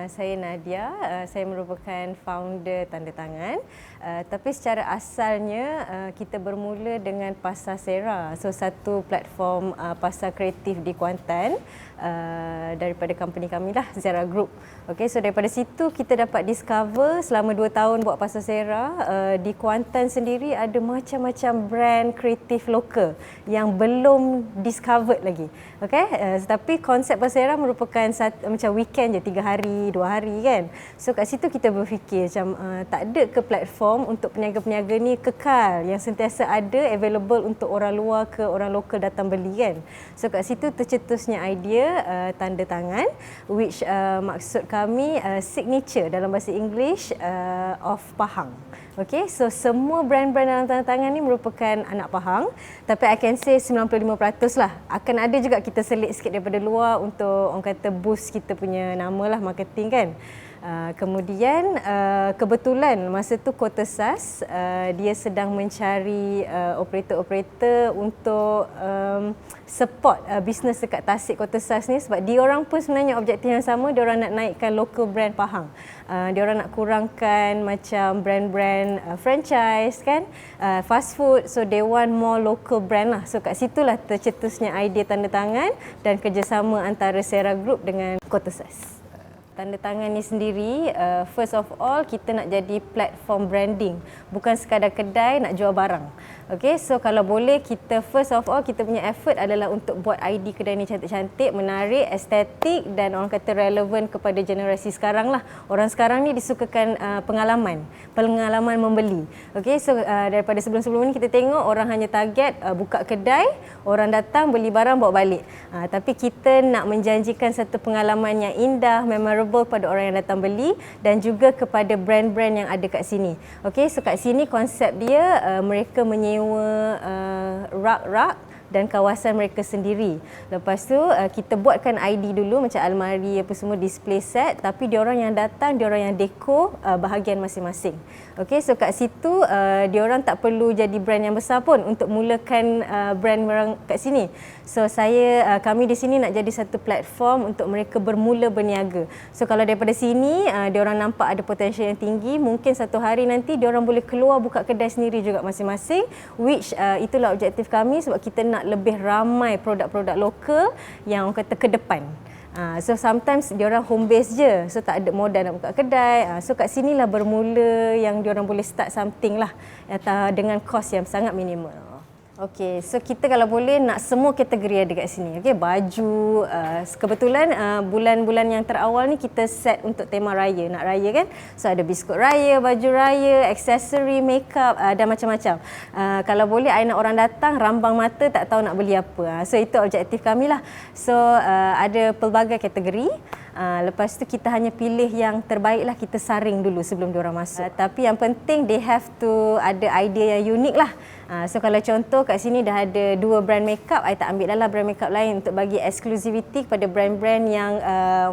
Saya Nadia, saya merupakan founder Tanda Tangan. Tapi secara asalnya kita bermula dengan Pasar Sera. So satu platform pasar kreatif di Kuantan daripada company kami lah, Zera Group. Okay, so daripada situ kita dapat discover selama 2 tahun buat Pasar Sera, di Kuantan sendiri ada macam-macam brand kreatif lokal yang belum discovered lagi. Okay, tapi konsep Pasar Sera merupakan macam weekend je, 3 hari, 2 hari kan. So kat situ kita berfikir macam tak ada ke platform untuk peniaga-peniaga ni kekal yang sentiasa ada available untuk orang luar ke orang lokal datang beli kan. So kat situ tercetusnya idea Tanda Tangan, which maksud kami signature dalam bahasa English of Pahang. Okay, so semua brand-brand dalam Tanda Tangan ni merupakan anak Pahang, tapi I can say 95% lah. Akan ada juga kita selit sikit daripada luar untuk orang kata boost kita punya nama lah, marketing kan. Kemudian kebetulan masa tu Kotasas dia sedang mencari operator-operator untuk support bisnes dekat Tasik Kotasas ni, sebab diorang pun sebenarnya objektif yang sama, diorang nak naikkan local brand Pahang. Diorang nak kurangkan macam brand-brand franchise kan, fast food, so they want more local brand lah. So kat situlah tercetusnya idea Tanda Tangan dan kerjasama antara Zera Group dengan Kotasas. Tanda Tangan ni sendiri, first of all kita nak jadi platform branding, bukan sekadar kedai nak jual barang. Okay, so kalau boleh kita first of all kita punya effort adalah untuk buat ID kedai ni cantik-cantik, menarik, estetik dan orang kata relevan kepada generasi sekarang lah. Orang sekarang ni disukakan pengalaman membeli. Okay, so daripada sebelum-sebelum ni kita tengok orang hanya target buka kedai, orang datang beli barang bawa balik. Tapi kita nak menjanjikan satu pengalaman yang indah, memorable pada orang yang datang beli dan juga kepada brand-brand yang ada kat sini. Okay, so kat sini konsep dia mereka menyewa rak-rak dan kawasan mereka sendiri. Lepas tu kita buatkan ID dulu macam almari apa semua, display set, tapi diorang yang datang, diorang yang dekor bahagian masing-masing. Okay, so kat situ diorang tak perlu jadi brand yang besar pun untuk mulakan brand orang kat sini. So kami di sini nak jadi satu platform untuk mereka bermula berniaga. So kalau daripada sini diorang nampak ada potensial yang tinggi, mungkin satu hari nanti diorang boleh keluar buka kedai sendiri juga masing-masing, which itulah objektif kami, sebab kita nak lebih ramai produk-produk lokal yang orang kata ke depan. So sometimes diorang home base je, so tak ada modal nak buka kedai. So kat sinilah bermula yang diorang boleh start something lah dengan kos yang sangat minimal. Okay, so kita kalau boleh nak semua kategori ada kat sini. Okay, baju, kebetulan bulan-bulan yang terawal ni kita set untuk tema raya, nak raya kan. So ada biskut raya, baju raya, aksesori, makeup dan macam-macam. Kalau boleh I nak orang datang rambang mata tak tahu nak beli apa. So itu objektif kami lah. So ada pelbagai kategori. Lepas tu kita hanya pilih yang terbaik lah, kita saring dulu sebelum diorang masuk. Tapi yang penting they have to ada idea yang unik lah. So kalau contoh kat sini dah ada 2 brand makeup, I tak ambil lah brand makeup lain untuk bagi exclusivity kepada brand-brand yang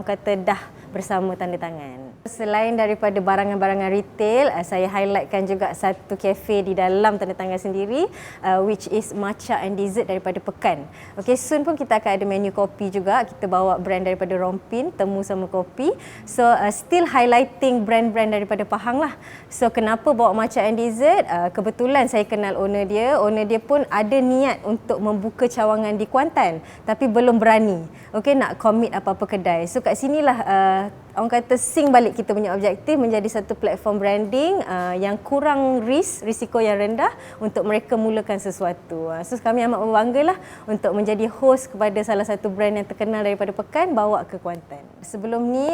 orang kata dah bersama Tanda Tangan. Selain daripada barangan-barangan retail, saya highlightkan juga satu kafe di dalam Tanda Tangan sendiri, which is Matcha and Dessert daripada Pekan. Okay, soon pun kita akan ada menu kopi juga. Kita bawa brand daripada Rompin, temu sama kopi. So still highlighting brand-brand daripada Pahang lah. So kenapa bawa Matcha and Dessert? Kebetulan saya kenal owner dia. Owner dia pun ada niat untuk membuka cawangan di Kuantan, tapi belum berani. Okay, nak commit apa-apa kedai. So kat sinilah orang kata sync balik kita punya objektif menjadi satu platform branding yang kurang risiko yang rendah untuk mereka mulakan sesuatu. So kami amat berbangga lah untuk menjadi host kepada salah satu brand yang terkenal daripada Pekan bawa ke Kuantan. Sebelum ni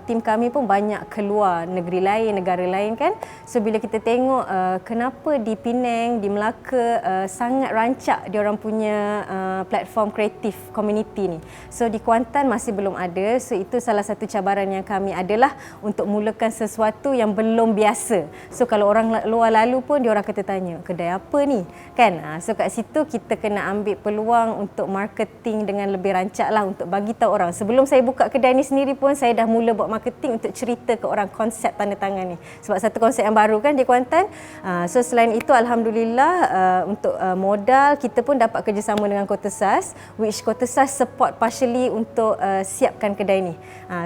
tim kami pun banyak keluar negeri lain, negara lain kan. So bila kita tengok kenapa di Penang, di Melaka sangat rancak diorang punya platform kreatif community ni. So di Kuantan masih belum ada. So itu salah satu cabaran yang kami adalah untuk mulakan sesuatu yang belum biasa. So kalau orang luar lalu pun diorang kata tanya, kedai apa ni? Kan? So kat situ kita kena ambil peluang untuk marketing dengan lebih rancak lah, untuk bagi tahu orang. Sebelum saya buka kedai ni sendiri pun saya dah mula buat marketing untuk cerita ke orang konsep Tanda Tangan ni. Sebab satu konsep yang baru kan di Kuantan. So selain itu alhamdulillah untuk modal kita pun dapat kerjasama dengan Kotasas, which Kotasas support partially untuk siapkan kedai ni.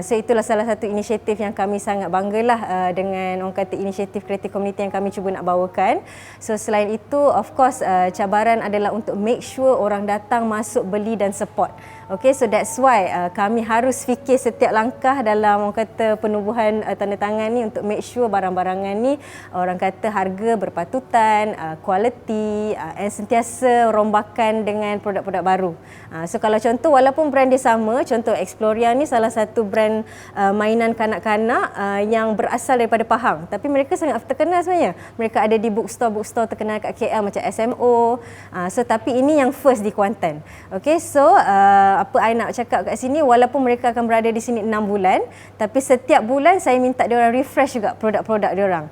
So itulah salah salah satu inisiatif yang kami sangat banggalah dengan orang kata inisiatif kreatif community yang kami cuba nak bawakan. So selain itu, of course, cabaran adalah untuk make sure orang datang, masuk, beli dan support. Okay, so that's why kami harus fikir setiap langkah dalam orang kata penubuhan tanda tangan ni untuk make sure barang-barangan ni orang kata harga berpatutan, quality, and sentiasa rombakan dengan produk-produk baru. So kalau contoh, walaupun brand dia sama, contoh Exploria ni salah satu brand mainan kanak-kanak yang berasal daripada Pahang, tapi mereka sangat terkenal sebenarnya. Mereka ada di bookstore terkenal kat KL macam SMO. So tapi ini yang first di Kuantan. Okay, so apa I nak cakap kat sini, walaupun mereka akan berada di sini 6 bulan, tapi setiap bulan saya minta dia orang refresh juga produk-produk dia orang.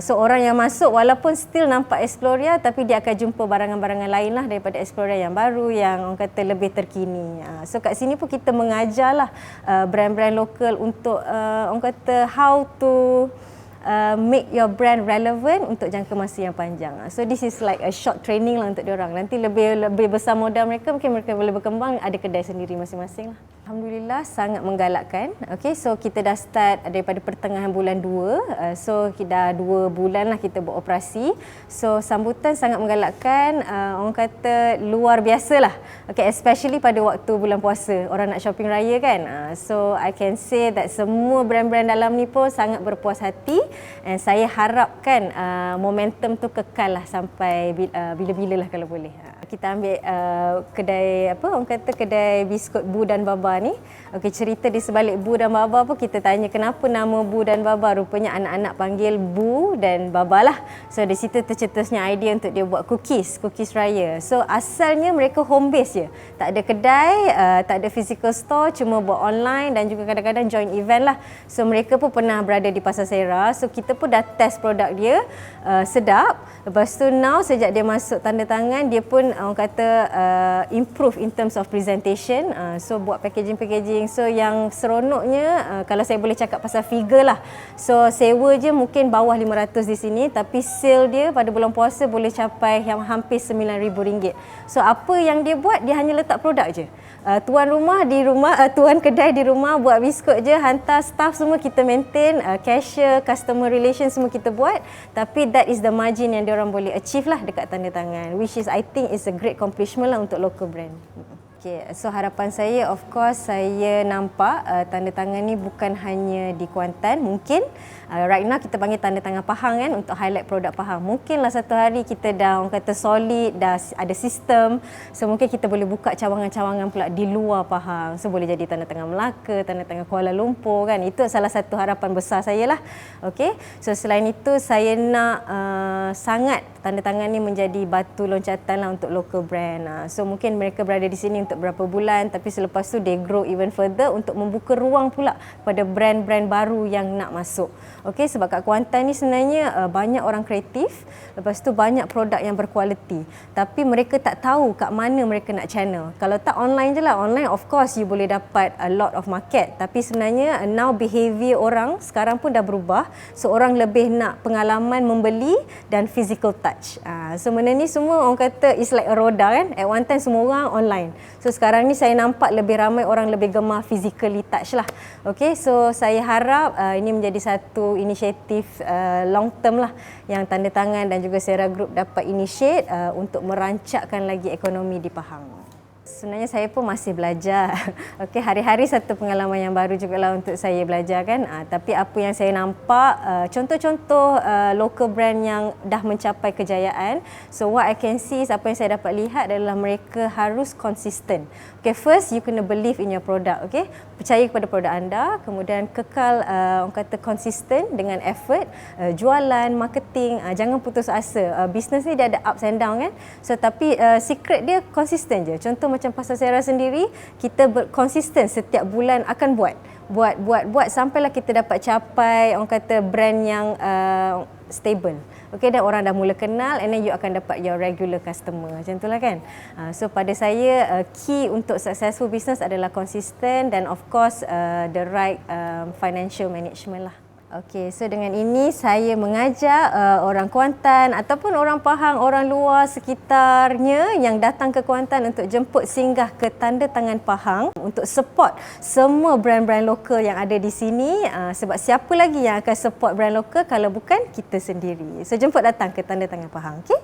So orang yang masuk walaupun still nampak Exploria, tapi dia akan jumpa barangan-barangan lain lah daripada Exploria yang baru, yang orang kata lebih terkini. So kat sini pun kita mengajarlah brand-brand lokal untuk orang kata how to make your brand relevant untuk jangka masa yang panjang. So this is like a short training lah untuk diorang. Nanti lebih besar modal mereka, mungkin mereka boleh berkembang, ada kedai sendiri masing-masing lah. Alhamdulillah sangat menggalakkan. Okay, so kita dah start daripada pertengahan bulan 2. So dah 2 bulan lah kita beroperasi. So sambutan sangat menggalakkan, orang kata luar biasa lah. Okay, especially pada waktu bulan puasa, orang nak shopping raya kan. So I can say that semua brand-brand dalam ni pun sangat berpuas hati. And saya harapkan momentum tu kekal lah sampai bila-bila lah kalau boleh. Kita ambil kedai orang kata kedai biskut Bu dan Baba ni. Okey, cerita di sebalik Bu dan Baba pun kita tanya kenapa nama Bu dan Baba. Rupanya anak-anak panggil Bu dan Baba lah. So di situ tercetusnya idea untuk dia buat cookies raya. So asalnya mereka home base je. Tak ada kedai, tak ada physical store, cuma buat online dan juga kadang-kadang join event lah. So mereka pun pernah berada di Pasar Sera. So kita pun dah test produk dia, sedap. Lepas tu now sejak dia masuk tanda tangan, dia pun orang kata improve in terms of presentation. So buat packaging. So yang seronoknya, kalau saya boleh cakap pasal figure lah. So sewa je mungkin bawah 500 di sini, tapi sale dia pada bulan puasa boleh capai yang hampir RM9,000. So apa yang dia buat, dia hanya letak produk je. Tuan kedai di rumah buat biskut je, hantar staff semua kita maintain, cashier, customer relation semua kita buat, tapi that is the margin yang diorang boleh achieve lah dekat tanda tangan, which is I think is a great accomplishment lah untuk local brand. Okay, so harapan saya, of course, saya nampak tanda tangan ni bukan hanya di Kuantan. Mungkin right now kita panggil tanda tangan Pahang kan, untuk highlight produk Pahang. Mungkinlah satu hari kita dah orang kata solid, dah ada sistem. So mungkin kita boleh buka cawangan-cawangan pula di luar Pahang. So boleh jadi tanda tangan Melaka, tanda tangan Kuala Lumpur kan. Itu salah satu harapan besar saya lah. Okay, so selain itu saya nak sangat tanda tangan ni menjadi batu loncatan lah untuk local brand. So mungkin mereka berada di sini untuk berapa bulan, tapi selepas tu they grow even further untuk membuka ruang pula pada brand-brand baru yang nak masuk. Okey, sebab kat Kuantan ni sebenarnya banyak orang kreatif, lepas tu banyak produk yang berkualiti, tapi mereka tak tahu kat mana mereka nak channel. Kalau tak online je lah, online of course you boleh dapat a lot of market, tapi sebenarnya now behavior orang sekarang pun dah berubah. So orang lebih nak pengalaman membeli dan physical touch. So benda ni semua orang kata is like a roda kan. At one time semua orang online. So sekarang ni saya nampak lebih ramai orang lebih gemar physically touch lah. Okay, so saya harap ini menjadi satu inisiatif long term lah yang tanda tangan dan juga Sera Group dapat initiate untuk merancakkan lagi ekonomi di Pahang. Sebenarnya saya pun masih belajar. Okey, hari-hari satu pengalaman yang baru jugalah untuk saya belajar kan. Tapi apa yang saya nampak, contoh-contoh local brand yang dah mencapai kejayaan. So what I can see is, apa yang saya dapat lihat adalah mereka harus konsisten. Okay, first you kena believe in your product. Okay, percaya kepada produk anda, kemudian kekal orang kata konsisten dengan effort, jualan, marketing, jangan putus asa. Bisnes ni dia ada ups and down kan. So tapi secret dia konsisten je. Contoh macam Pasar Sera sendiri, kita konsisten setiap bulan akan buat sampailah kita dapat capai orang kata brand yang stable. Okay, dan orang dah mula kenal, and then you akan dapat your regular customer. Macam itulah kan. So pada saya key untuk successful business adalah konsisten dan of course the right financial management lah. Okey, so dengan ini saya mengajak orang Kuantan ataupun orang Pahang, orang luar sekitarnya yang datang ke Kuantan untuk jemput singgah ke Tanda Tangan Pahang untuk support semua brand-brand lokal yang ada di sini, sebab siapa lagi yang akan support brand lokal kalau bukan kita sendiri. So jemput datang ke Tanda Tangan Pahang, okey?